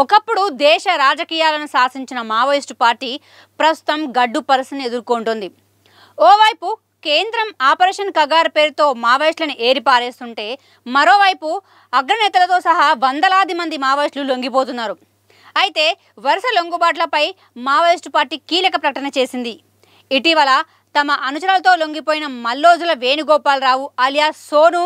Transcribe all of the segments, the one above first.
ఒకప్పుడు దేశ రాజకీయాలను శాసించిన మావోయిస్టు పార్టీ ప్రస్తుతం గడ్డు పరిస్థితిని ఎదుర్కొంటోంది. ఓవైపు కేంద్రం ఆపరేషన్ కగార్ పేరుతో మావోయిస్టులను ఏరిపారేస్తుంటే, మరోవైపు అగ్రనేతలతో సహా వందలాది మంది మావోయిస్టులు లొంగిపోతున్నారు. అయితే వరుస లొంగుబాట్లపై మావోయిస్టు పార్టీ కీలక ప్రకటన చేసింది. ఇటీవల తమ అనుచరులతో లొంగిపోయిన Mallojula Venugopalarao alias Sonu,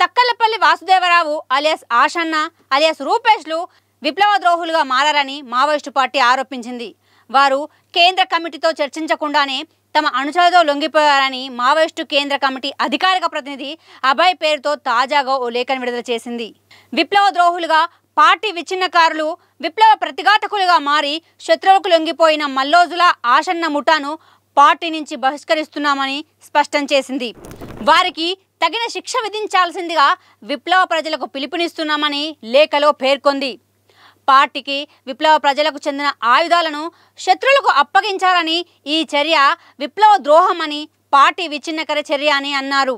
Takkalapalli Vasudevarao alias Ashanna alias రూపేష్లు విప్లవ ద్రోహులుగా మారారని మావోయిస్టు పార్టీ ఆరోపించింది. వారు కేంద్ర కమిటీతో చర్చించకుండానే తమ అనుచరులతో లొంగిపోయారని మావోయిస్టు కేంద్ర కమిటీ అధికారిక ప్రతినిధి అభయ్ పేరుతో తాజాగా ఓ లేఖను విడుదల చేసింది. విప్లవ ద్రోహులుగా, పార్టీ విచ్ఛిన్నకారులు, విప్లవ ప్రతిఘాతకులుగా మారి శత్రువుకు లొంగిపోయిన మల్లోజుల ఆషన్న ముఠాను పార్టీ నుంచి బహిష్కరిస్తున్నామని స్పష్టం చేసింది. వారికి తగిన శిక్ష విధించాల్సిందిగా విప్లవ ప్రజలకు పిలుపునిస్తున్నామని లేఖలో పేర్కొంది. పార్టీకి విప్లవ ప్రజలకు చెందిన ఆయుధాలను శత్రువులకు అప్పగించారని, ఈ చర్య విప్లవ ద్రోహమని, పార్టీ విచ్ఛిన్నకర చర్య అని అన్నారు.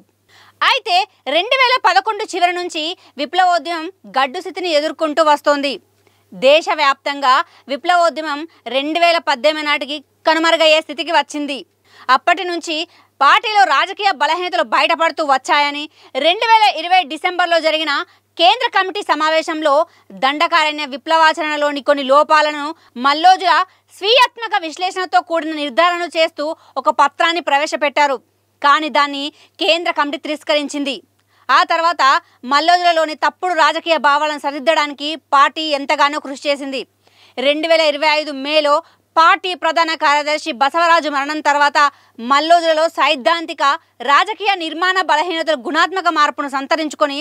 అయితే 2011 చివరి నుంచి విప్లవోద్యమం గడ్డు స్థితిని ఎదుర్కొంటూ వస్తోంది. దేశవ్యాప్తంగా విప్లవోద్యమం 2018 నాటికి కనుమరుగయ్యే స్థితికి వచ్చింది. అప్పటి నుంచి పార్టీలో రాజకీయ బలహీనతలు బయటపడుతూ వచ్చాయని 2020 డిసెంబర్లో జరిగిన కేంద్ర కమిటీ సమావేశంలో దండకారణ్య విప్లవాచరణలోని కొన్ని లోపాలను మల్లోజుల స్వీయాత్మక విశ్లేషణతో కూడిన నిర్ధారణ చేస్తూ ఒక పత్రాన్ని ప్రవేశపెట్టారు. కానీ దాన్ని కేంద్ర కమిటీ తిరస్కరించింది. ఆ తర్వాత మల్లోజులలోని తప్పుడు రాజకీయ భావాలను సరిదిద్దడానికి పార్టీ ఎంతగానో కృషి చేసింది. 2025 మేలో పార్టీ ప్రధాన కార్యదర్శి బసవరాజు మరణం తర్వాత మల్లోజులలో సైద్ధాంతిక, రాజకీయ నిర్మాణ బలహీనతలు గుణాత్మక మార్పును సంతరించుకొని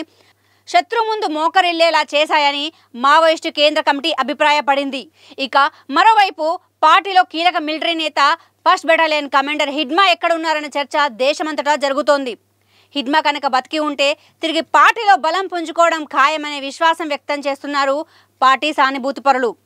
శత్రు ముందు మోకరిల్లేలా చేశాయని మావోయిస్టు కేంద్ర కమిటీ అభిప్రాయపడింది. ఇక మరోవైపు పార్టీలో కీలక మిలిటరీ నేత, ఫస్ట్ బెటాలియన్ కమాండర్ హిడ్మా ఎక్కడున్నారన్న చర్చ దేశమంతటా జరుగుతోంది. హిడ్మా కనుక బతికి ఉంటే తిరిగి పార్టీలో బలం పుంజుకోవడం ఖాయమనే విశ్వాసం వ్యక్తం చేస్తున్నారు పార్టీ సానుభూతిపరులు.